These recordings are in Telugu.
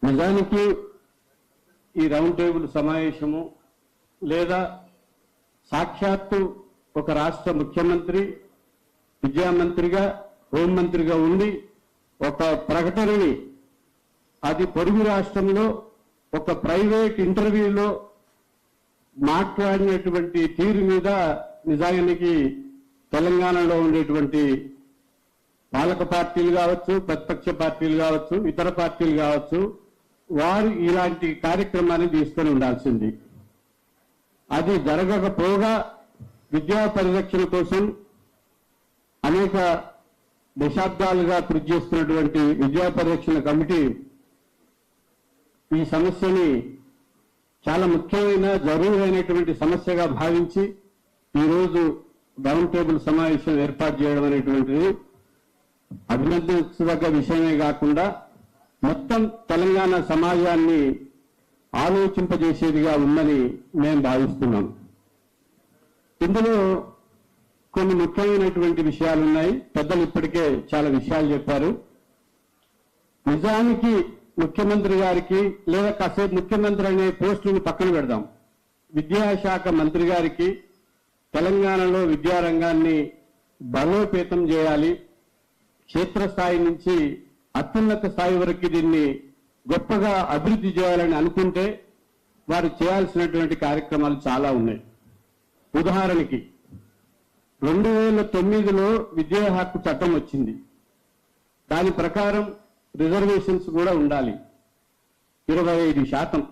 నిజానికి ఈ రౌండ్ టేబుల్ సమావేశము లేదా సాక్షాత్తు ఒక రాష్ట్ర ముఖ్యమంత్రి విద్యామంత్రిగా హోంమంత్రిగా ఉండి ఒక ప్రకటనని అది పొరుగు రాష్ట్రంలో ఒక ప్రైవేట్ ఇంటర్వ్యూలో మాట్లాడినటువంటి తీరు మీద నిజానికి తెలంగాణలో ఉండేటువంటి పాలక పార్టీలు కావచ్చు, ప్రతిపక్ష పార్టీలు కావచ్చు, ఇతర పార్టీలు కావచ్చు, వారు ఇలాంటి కార్యక్రమాన్ని తీసుకొని ఉండాల్సింది. అది జరగకపోగా విద్యా పరిరక్షణ కోసం అనేక దశాబ్దాలుగా కృషి చేస్తున్నటువంటి విద్యా పరిరక్షణ కమిటీ ఈ సమస్యని చాలా ముఖ్యమైన జరూరైనటువంటి సమస్యగా భావించి ఈరోజు రౌండ్ టేబుల్ సమావేశం ఏర్పాటు చేయడం అనేటువంటిది అభినందించదగ్గ విషయమే కాకుండా మొత్తం తెలంగాణ సమాజాన్ని ఆలోచింపజేసేదిగా ఉందని మేము భావిస్తున్నాం. ఇందులో కొన్ని ముఖ్యమైనటువంటి విషయాలు ఉన్నాయి. పెద్దలు ఇప్పటికే చాలా విషయాలు చెప్పారు. నిజానికి ముఖ్యమంత్రి గారికి లేదా కాసేపు ముఖ్యమంత్రి అనే పోస్టుని పక్కన పెడదాం, విద్యాశాఖ మంత్రి గారికి తెలంగాణలో విద్యారంగాన్ని బలోపేతం చేయాలి, క్షేత్రస్థాయి నుంచి అత్యున్నత స్థాయి వరకు దీన్ని గొప్పగా అభివృద్ధి చేయాలని అనుకుంటే వారు చేయాల్సినటువంటి కార్యక్రమాలు చాలా ఉన్నాయి. ఉదాహరణకి 2009లో విద్యా హక్కు చట్టం వచ్చింది. దాని ప్రకారం రిజర్వేషన్స్ కూడా ఉండాలి. 25%,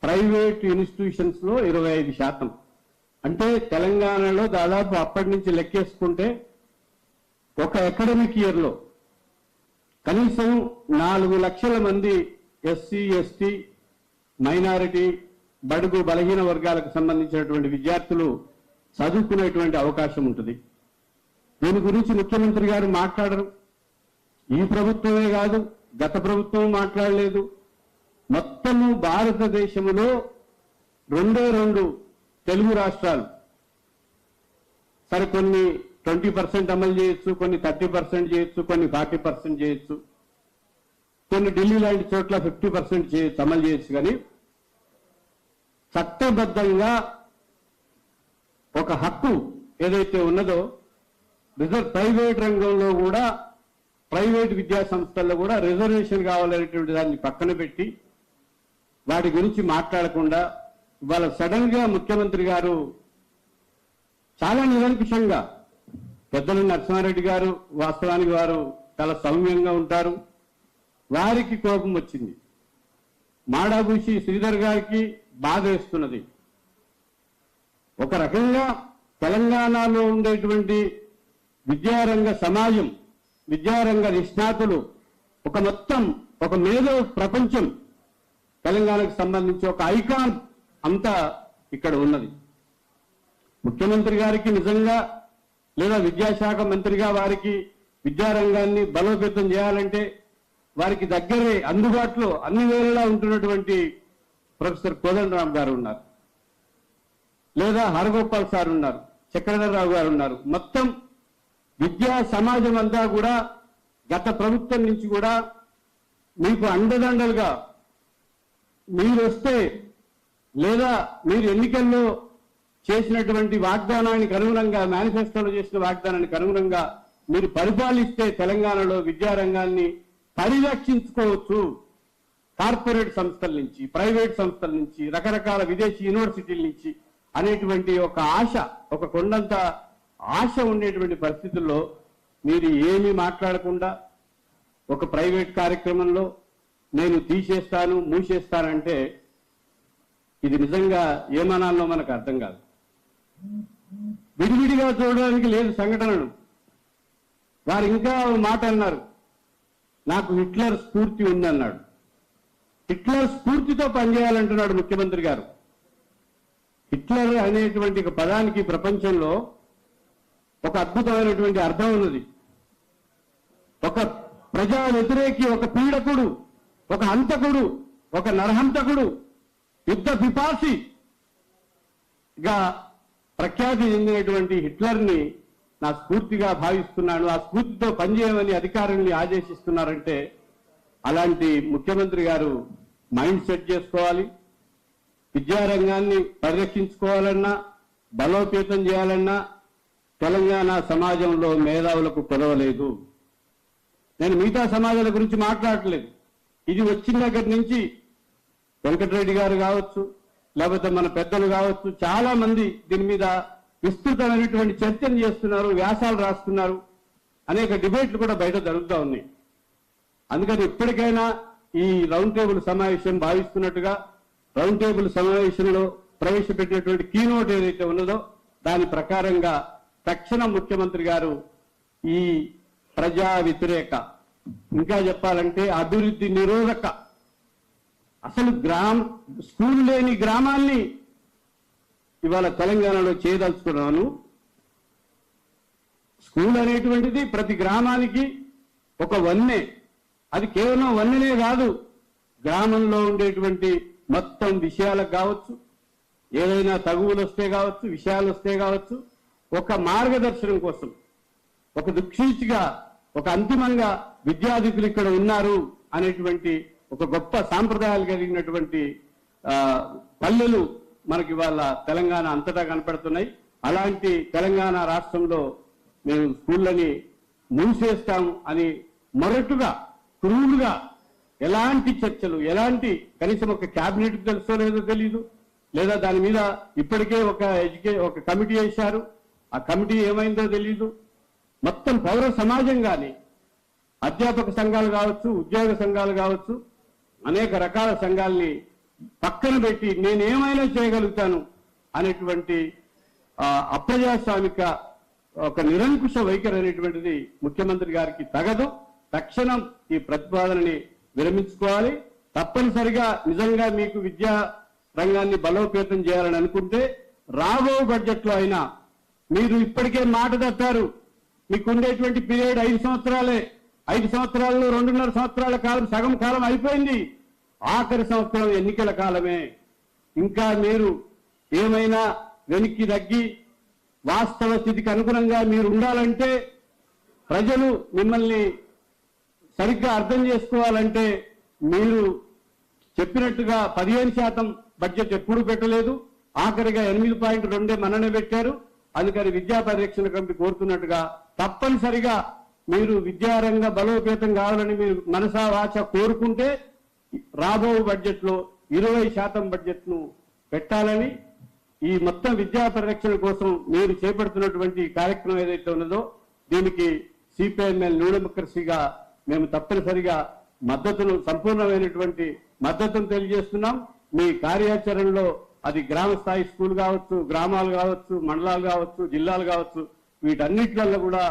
ప్రైవేట్ ఇన్స్టిట్యూషన్స్ లో 25%. అంటే తెలంగాణలో దాదాపు అప్పటి నుంచి లెక్కేసుకుంటే ఒక అకాడమిక్ ఇయర్ లో కనీసం 4 లక్షల మంది ఎస్సీ, ఎస్టీ, మైనారిటీ, బడుగు బలహీన వర్గాలకు సంబంధించినటువంటి విద్యార్థులు చదువుకునేటువంటి అవకాశం ఉంటుంది. దీని గురించి ముఖ్యమంత్రి గారు మాట్లాడరు. ఈ ప్రభుత్వమే కాదు, గత ప్రభుత్వం మాట్లాడలేదు. మొత్తము భారతదేశంలో 2 తెలుగు రాష్ట్రాలు, సరే కొన్ని 20% అమలు చేయొచ్చు, కొన్ని 30% చేయొచ్చు, కొన్ని 40% చేయొచ్చు, కొన్ని ఢిల్లీ లాంటి చోట్ల 50% చేయొచ్చు, అమలు చేయొచ్చు. కానీ చట్టబద్ధంగా ఒక హక్కు ఏదైతే ఉన్నదో ప్రైవేట్ రంగంలో కూడా, ప్రైవేట్ విద్యా సంస్థల్లో కూడా రిజర్వేషన్ కావాలనేటువంటి దాన్ని పక్కన పెట్టి వాటి గురించి మాట్లాడకుండా ఇవాళ సడన్ గా ముఖ్యమంత్రి గారు చాలా నిరంకుశంగా, పెద్దలు నరసింహారెడ్డి గారు వాస్తవానికి వారు చాలా సౌమ్యంగా ఉంటారు, వారికి కోపం వచ్చింది. మాడాభూషి శ్రీధర్ గారికి బాధ వేస్తున్నది. ఒక రకంగా తెలంగాణలో ఉండేటువంటి విద్యారంగ సమాజం, విద్యారంగ నిష్ణాతులు, ఒక మేధో ప్రపంచం తెలంగాణకు సంబంధించి ఒక ఐకాన్ అంతా ఇక్కడ ఉన్నది. ముఖ్యమంత్రి గారికి నిజంగా లేదా విద్యాశాఖ మంత్రిగా వారికి విద్యారంగాన్ని బలోపేతం చేయాలంటే వారికి దగ్గరే అందుబాటులో అన్ని వేళలా ఉంటున్నటువంటి ప్రొఫెసర్ కోదండరామ్ గారు ఉన్నారు, లేదా హరగోపాల్ సార్ ఉన్నారు, చక్రధరరావు గారు ఉన్నారు. మొత్తం విద్యా సమాజం అంతా కూడా గత ప్రభుత్వం నుంచి కూడా మీకు అండదండలుగా మీరు వస్తే లేదా మీరు ఎన్నికల్లో చేసినటువంటి వాగ్దానానికి అనుగుణంగా, మేనిఫెస్టోలో చేసిన వాగ్దానానికి అనుగుణంగా మీరు పరిపాలిస్తే తెలంగాణలో విద్యారంగాన్ని పరిరక్షించుకోవచ్చు. కార్పొరేట్ సంస్థల నుంచి, ప్రైవేట్ సంస్థల నుంచి, రకరకాల విదేశీ యూనివర్సిటీల నుంచి అనేటువంటి ఒక ఆశ, ఒక కొండంత ఆశ ఉండేటువంటి పరిస్థితుల్లో మీరు ఏమీ మాట్లాడకుండా ఒక ప్రైవేట్ కార్యక్రమంలో నేను తీసేస్తాను, మూసేస్తానంటే ఇది నిజంగా ఏమనాలో మనకు అర్థం కాదు. విడివిడిగా చూడడానికి లేదు సంఘటనలు. వారు ఇంకా మాట అన్నారు, నాకు హిట్లర్ స్ఫూర్తి ఉందన్నాడు. హిట్లర్ స్ఫూర్తితో పనిచేయాలంటున్నాడు ముఖ్యమంత్రి గారు. హిట్లర్ అనేటువంటి ఒక పదానికి ప్రపంచంలో ఒక అద్భుతమైనటువంటి అర్థం ఉన్నది. ఒక ప్రజా వ్యతిరేకి, ఒక పీడకుడు, ఒక హంతకుడు, ఒక నరహంతకుడు, యుద్ధ పిపాసిగా ప్రఖ్యాతి చెందినటువంటి హిట్లర్ని నా స్ఫూర్తిగా భావిస్తున్నాను, ఆ స్ఫూర్తితో పనిచేయమని అధికారుల్ని ఆదేశిస్తున్నారంటే అలాంటి ముఖ్యమంత్రి గారు మైండ్ సెట్ చేసుకోవాలి. విద్యారంగాన్ని పరిరక్షించుకోవాలన్నా, బలోపేతం చేయాలన్నా తెలంగాణ సమాజంలో మేధావులకు కొదవలేదు. నేను మిగతా సమాజాల గురించి మాట్లాడట్లేదు. ఇది వచ్చిన దగ్గర నుంచి వెంకటరెడ్డి గారు కావచ్చు, లేకపోతే మన పెద్దలు కావచ్చు, చాలా మంది దీని మీద విస్తృతమైనటువంటి చర్చలు చేస్తున్నారు, వ్యాసాలు రాస్తున్నారు, అనేక డిబేట్లు కూడా బయట జరుగుతూ ఉన్నాయి. అందుకని ఇప్పటికైనా ఈ రౌండ్ టేబుల్ సమావేశం భావిస్తున్నట్టుగా రౌండ్ టేబుల్ సమావేశంలో ప్రవేశపెట్టినటువంటి కీనోట్ ఏదైతే ఉన్నదో దాని ప్రకారంగా తక్షణ ముఖ్యమంత్రి గారు ఈ ప్రజా వ్యతిరేక, ఇంకా చెప్పాలంటే అభివృద్ధి నిరోధక, అసలు స్కూల్ లేని గ్రామాల్ని ఇవాళ తెలంగాణలో చేయదలుచుకున్నాను. స్కూల్ అనేటువంటిది ప్రతి గ్రామానికి ఒక వన్నె. అది కేవలం వన్నెనే కాదు, గ్రామంలో ఉండేటువంటి మొత్తం విషయాలకు కావచ్చు, ఏదైనా తగువులు వస్తే కావచ్చు, విషయాలు వస్తే కావచ్చు, ఒక మార్గదర్శనం కోసం, ఒక దిక్సూచిగా, ఒక అంతిమంగా విద్యార్థికులు ఇక్కడ ఉన్నారు అనేటువంటి ఒక గొప్ప సాంప్రదాయాలు కలిగినటువంటి పల్లెలు మనకి వాళ్ళ తెలంగాణ అంతటా కనపడుతున్నాయి. అలాంటి తెలంగాణ రాష్ట్రంలో మేము స్కూళ్ళని మూసేస్తాం అని మొరటుగా, క్రూరుగా, ఎలాంటి చర్చలు, ఎలాంటి కనీసం ఒక క్యాబినెట్ తెలుసో లేదో తెలియదు, లేదా దాని మీద ఇప్పటికే ఒక కమిటీ వేశారు, ఆ కమిటీ ఏమైందో తెలియదు. మొత్తం పౌర సమాజం కానీ, అధ్యాపక సంఘాలు కావచ్చు, ఉద్యోగ సంఘాలు కావచ్చు, అనేక రకాల సంఘాలని పక్కన పెట్టి నేనేమైనా చేయగలుగుతాను అనేటువంటి అప్రజాస్వామిక ఒక నిరంకుశ వైఖరి అనేటువంటిది ముఖ్యమంత్రి గారికి తగదు. తక్షణం ఈ ప్రతిపాదనని విరమించుకోవాలి. తప్పనిసరిగా నిజంగా మీకు విద్యా రంగాన్ని బలోపేతం చేయాలని అనుకుంటే రాబో బడ్జెట్ లో అయినా, మీరు ఇప్పటికే మాట తప్పారు, మీకు ఉండేటువంటి పీరియడ్ 5 సంవత్సరాలే. 5 సంవత్సరాల్లో 2.5 సంవత్సరాల కాలం, సగం కాలం అయిపోయింది. ఆఖరి సంవత్సరం ఎన్నికల కాలమే. ఇంకా మీరు ఏమైనా వెనక్కి తగ్గి వాస్తవ స్థితికి అనుగుణంగా మీరు ఉండాలంటే, ప్రజలు మిమ్మల్ని సరిగ్గా అర్థం చేసుకోవాలంటే, మీరు చెప్పినట్టుగా 15% బడ్జెట్ ఎప్పుడూ పెట్టలేదు, ఆఖరిగా 8.2 మననే పెట్టారు. అందుకని విద్యా పరిరక్షణ కమిటీ కోరుతున్నట్టుగా తప్పనిసరిగా మీరు విద్యారంగ బలోపేతం కావాలని మీరు మనసా వాచ కోరుకుంటే రాబో బడ్జెట్ లో 20% బడ్జెట్ ను పెట్టాలని, ఈ మొత్తం విద్యా పరిరక్షణ కోసం మీరు చేపడుతున్నటువంటి కార్యక్రమం ఏదైతే ఉన్నదో దీనికి సిపిఐఎంఎల్ న్యూ డెమోక్రసీగా మేము తప్పనిసరిగా సంపూర్ణమైనటువంటి మద్దతును తెలియజేస్తున్నాం. మీ కార్యాచరణలో అది గ్రామ స్థాయి స్కూల్ కావచ్చు, గ్రామాలు కావచ్చు, మండలాలు కావచ్చు, జిల్లాలు కావచ్చు, వీటన్నిట్లలో కూడా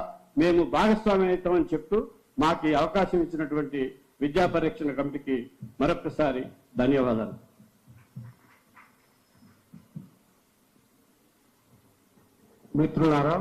మేము భాగస్వామ్యం అవుతామని చెప్తూ మాకు ఈ అవకాశం ఇచ్చినటువంటి విద్యా పరిరక్షణ కమిటీకి మరొకసారి ధన్యవాదాలు. మిత్రులారా,